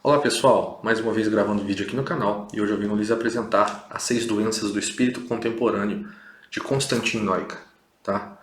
Olá pessoal, mais uma vez gravando vídeo aqui no canal e hoje eu venho lhes apresentar as 6 doenças do espírito contemporâneo de Konstantin Neuka, tá?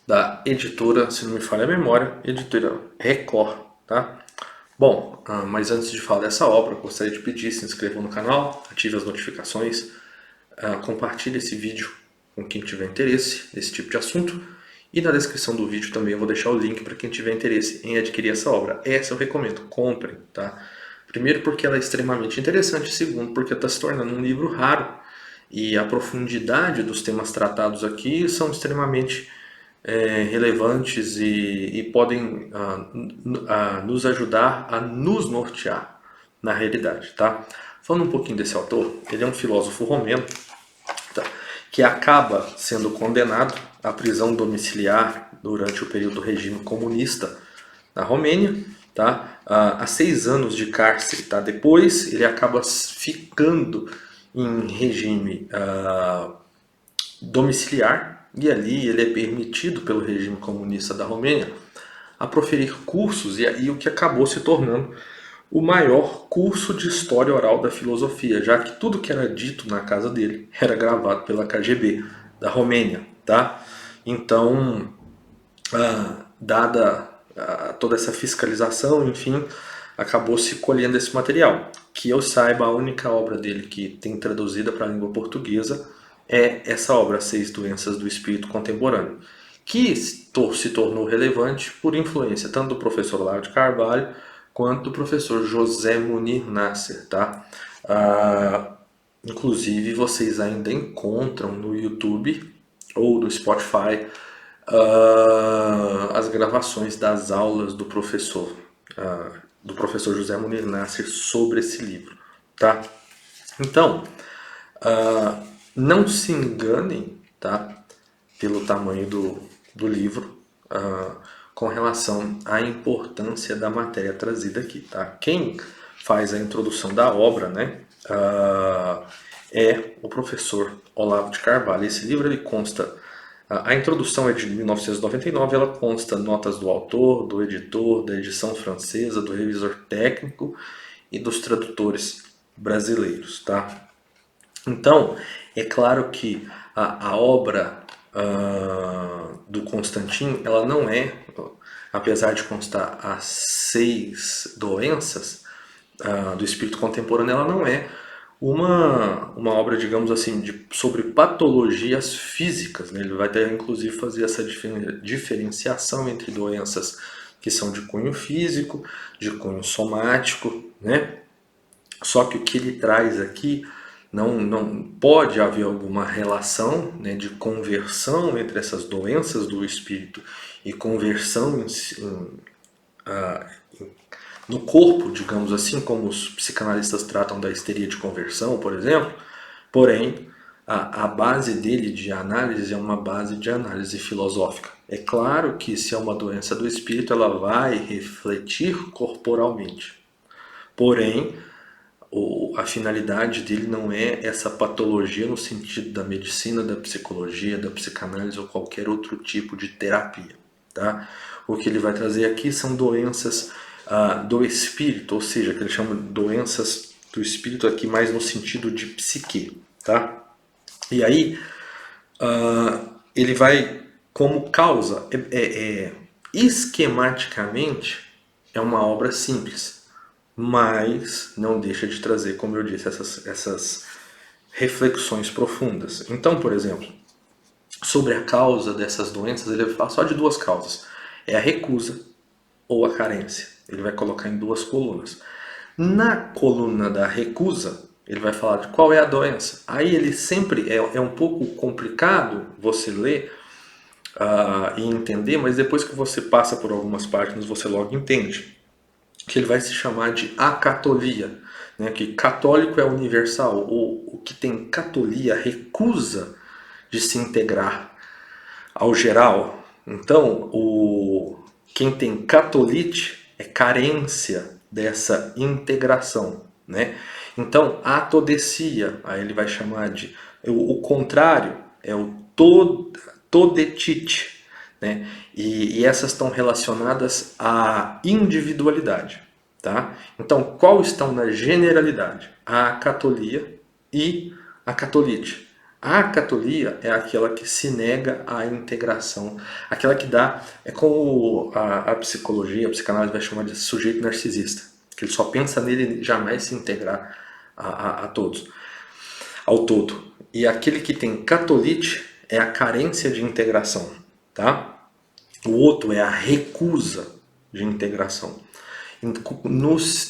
Da editora, se não me falha a memória, editora Record, tá? Bom, mas antes de falar dessa obra, eu gostaria de pedir, se inscreva no canal, ative as notificações, compartilhe esse vídeo com quem tiver interesse nesse tipo de assunto e na descrição do vídeo também eu vou deixar o link para quem tiver interesse em adquirir essa obra. Essa eu recomendo, comprem, tá? Primeiro porque ela é extremamente interessante, segundo porque está se tornando um livro raro e a profundidade dos temas tratados aqui são extremamente relevantes e podem nos ajudar a nos nortear na realidade, tá? Falando um pouquinho desse autor, ele é um filósofo romeno, tá? Que acaba sendo condenado à prisão domiciliar durante o período do regime comunista na Romênia, tá? A 6 anos de cárcere. Tá? Depois ele acaba ficando em regime domiciliar e ali ele é permitido pelo regime comunista da Romênia a proferir cursos e aí o que acabou se tornando o maior curso de história oral da filosofia, já que tudo que era dito na casa dele era gravado pela KGB da Romênia, tá? Então, dada toda essa fiscalização, enfim, acabou se colhendo esse material. Que eu saiba, a única obra dele que tem traduzida para a língua portuguesa é essa obra, Seis Doenças do Espírito Contemporâneo, que se tornou relevante por influência tanto do professor Olavo de Carvalho quanto do professor José Munir Nasser, tá? Inclusive, vocês ainda encontram no YouTube ou no Spotify as gravações das aulas do professor José Munir Nasser sobre esse livro, tá? Então, não se enganem, tá? Pelo tamanho do livro, com relação à importância da matéria trazida aqui, tá? Quem faz a introdução da obra, né? É o professor Olavo de Carvalho. Esse livro ele consta. A introdução é de 1999, ela consta notas do autor, do editor, da edição francesa, do revisor técnico e dos tradutores brasileiros, tá? Então, é claro que a obra do Constantin, ela não é, apesar de constar as 6 doenças do espírito contemporâneo, ela não é uma obra, digamos assim, sobre patologias físicas. Né? Ele vai ter, inclusive, fazer essa diferenciação entre doenças que são de cunho físico, de cunho somático, né? Só que o que ele traz aqui não pode haver alguma relação, né, de conversão entre essas doenças do espírito e conversão no corpo, digamos assim, como os psicanalistas tratam da histeria de conversão, por exemplo. Porém, a base dele de análise é uma base de análise filosófica. É claro que se é uma doença do espírito, ela vai refletir corporalmente. Porém, a finalidade dele não é essa patologia no sentido da medicina, da psicologia, da psicanálise ou qualquer outro tipo de terapia. Tá? O que ele vai trazer aqui são doenças do espírito, ou seja, que ele chama de doenças do espírito aqui mais no sentido de psique. Tá? E aí, ele vai, como causa, esquematicamente, é uma obra simples, mas não deixa de trazer, como eu disse, essas reflexões profundas. Então, por exemplo, sobre a causa dessas doenças, ele vai falar só de 2 causas. É a recusa ou a carência. Ele vai colocar em 2 colunas. Na coluna da recusa, ele vai falar de qual é a doença. Aí ele sempre é um pouco complicado você ler e entender, mas depois que você passa por algumas páginas, você logo entende. Que ele vai se chamar de acatolia, né? Que católico é universal, ou o que tem catolia recusa de se integrar ao geral. Então, quem tem catolite é carência dessa integração, né? Então, a atodecia, aí ele vai chamar de o contrário, é o todetite, né? E essas estão relacionadas à individualidade, Tá? Então, qual estão na generalidade? A acatolia e a catolite. A acatolia é aquela que se nega à integração, aquela que dá, é como a psicologia, a psicanálise vai chamar de sujeito narcisista, que ele só pensa nele jamais se integrar a todos, ao todo. E aquele que tem catolite é a carência de integração, tá? O outro é a recusa de integração.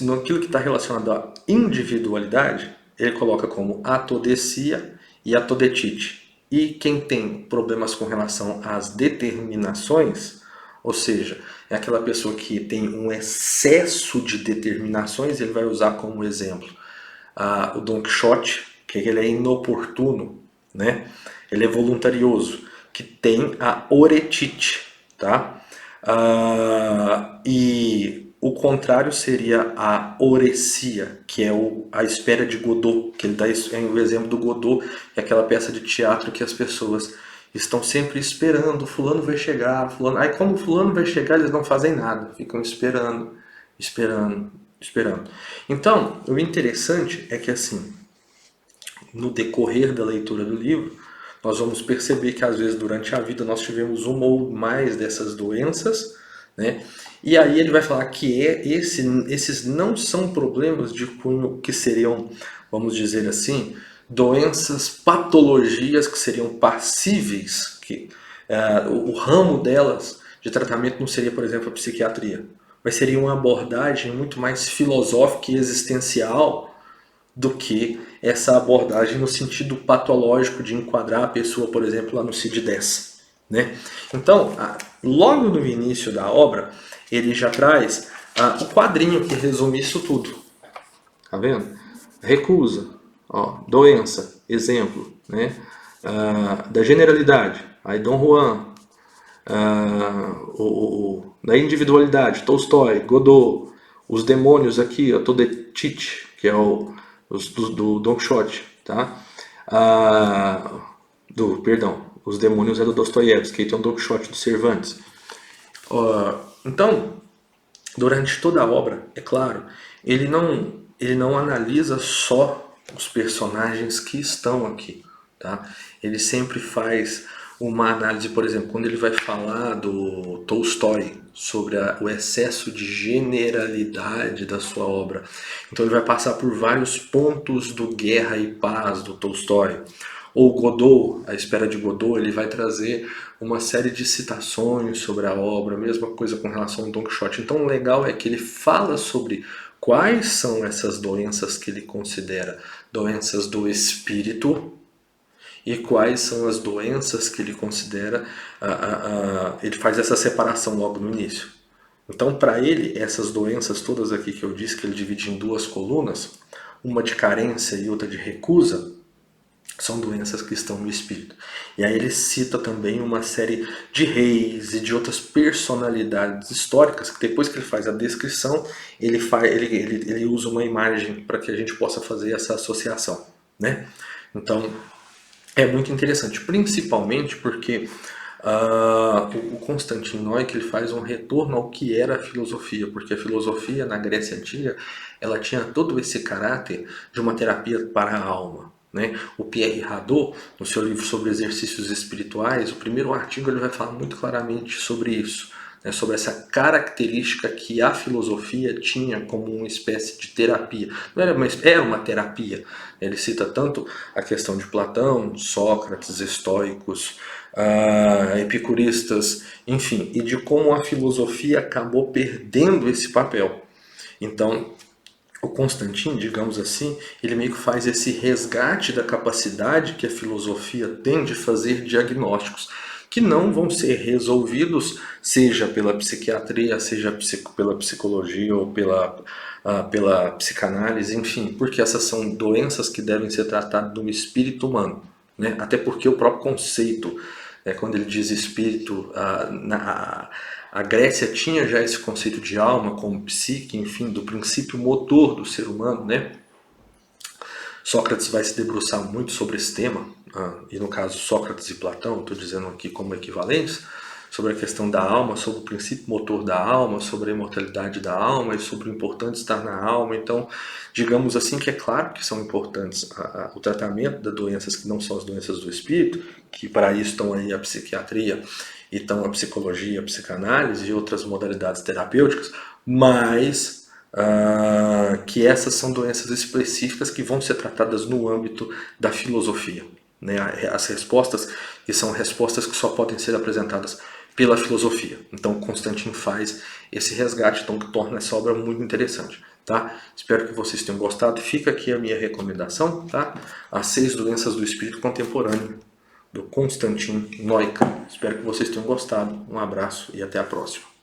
Naquilo que está relacionado à individualidade, ele coloca como atodecia e atodetite. E quem tem problemas com relação às determinações, ou seja, é aquela pessoa que tem um excesso de determinações, ele vai usar como exemplo o Don Quixote, que ele é inoportuno, né? Ele é voluntarioso, que tem a oretite, tá? E o contrário seria a oresia, que é a espera de Godot, que ele dá o exemplo do Godot, que é aquela peça de teatro que as pessoas estão sempre esperando, fulano vai chegar, fulano... Aí quando fulano vai chegar, eles não fazem nada, ficam esperando, esperando, esperando. Então, o interessante é que assim, no decorrer da leitura do livro, nós vamos perceber que às vezes durante a vida nós tivemos uma ou mais dessas doenças, né? E aí ele vai falar que esses não são problemas de cunho que seriam, vamos dizer assim, doenças, patologias que seriam passíveis, que o ramo delas de tratamento não seria, por exemplo, a psiquiatria, mas seria uma abordagem muito mais filosófica e existencial do que essa abordagem no sentido patológico de enquadrar a pessoa, por exemplo, lá no CID-10. Né? Então, logo no início da obra, ele já traz o quadrinho que resume isso tudo. Tá vendo? Recusa, ó, doença, exemplo, né? Da generalidade, aí Dom Juan, da individualidade, Tolstói, Godot, os demônios aqui, a Todetite, que é do Don Quixote, tá? Perdão, os demônios é do Dostoiévski, que é o Don Quixote do Cervantes. Então, durante toda a obra, é claro, ele não analisa só os personagens que estão aqui, tá? Ele sempre faz uma análise, por exemplo, quando ele vai falar do Tolstói, sobre o excesso de generalidade da sua obra. Então ele vai passar por vários pontos do Guerra e Paz do Tolstói. Ou Godot, A Espera de Godot, ele vai trazer uma série de citações sobre a obra, mesma coisa com relação ao Don Quixote. Então o legal é que ele fala sobre quais são essas doenças que ele considera doenças do espírito e quais são as doenças que ele considera, ele faz essa separação logo no início. Então, para ele, essas doenças todas aqui que eu disse que ele divide em duas colunas, uma de carência e outra de recusa, são doenças que estão no espírito. E aí ele cita também uma série de reis e de outras personalidades históricas, que depois que ele faz a descrição, ele usa uma imagem para que a gente possa fazer essa associação, né? Então, é muito interessante, principalmente porque o Konstantin Neumann ele faz um retorno ao que era a filosofia, porque a filosofia na Grécia Antiga ela tinha todo esse caráter de uma terapia para a alma. Né? O Pierre Hadot, no seu livro sobre exercícios espirituais, o primeiro artigo ele vai falar muito claramente sobre isso, né? Sobre essa característica que a filosofia tinha como uma espécie de terapia. Não era uma terapia. Ele cita tanto a questão de Platão, Sócrates, estoicos, epicuristas, enfim, e de como a filosofia acabou perdendo esse papel. Então, o Constantino, digamos assim, ele meio que faz esse resgate da capacidade que a filosofia tem de fazer diagnósticos, que não vão ser resolvidos, seja pela psiquiatria, seja pela psicologia ou pela psicanálise, enfim, porque essas são doenças que devem ser tratadas no espírito humano. Né? Até porque o próprio conceito, quando ele diz espírito, a Grécia tinha já esse conceito de alma como psique, enfim, do princípio motor do ser humano, né? Sócrates vai se debruçar muito sobre esse tema, e no caso Sócrates e Platão, estou dizendo aqui como equivalentes. sobre a questão da alma, sobre o princípio motor da alma, sobre a imortalidade da alma e sobre o importante estar na alma. Então, digamos assim que é claro que são importantes o tratamento das doenças que não são as doenças do espírito, que para isso estão aí a psiquiatria, e estão a psicologia, a psicanálise e outras modalidades terapêuticas, mas que essas são doenças específicas que vão ser tratadas no âmbito da filosofia. Né? As respostas que são respostas que só podem ser apresentadas pela filosofia. Então Constantine faz esse resgate, então, que torna essa obra muito interessante. Tá? Espero que vocês tenham gostado. Fica aqui a minha recomendação, tá? As 6 doenças do espírito contemporâneo, do Constantin Neumann. Espero que vocês tenham gostado. Um abraço e até a próxima.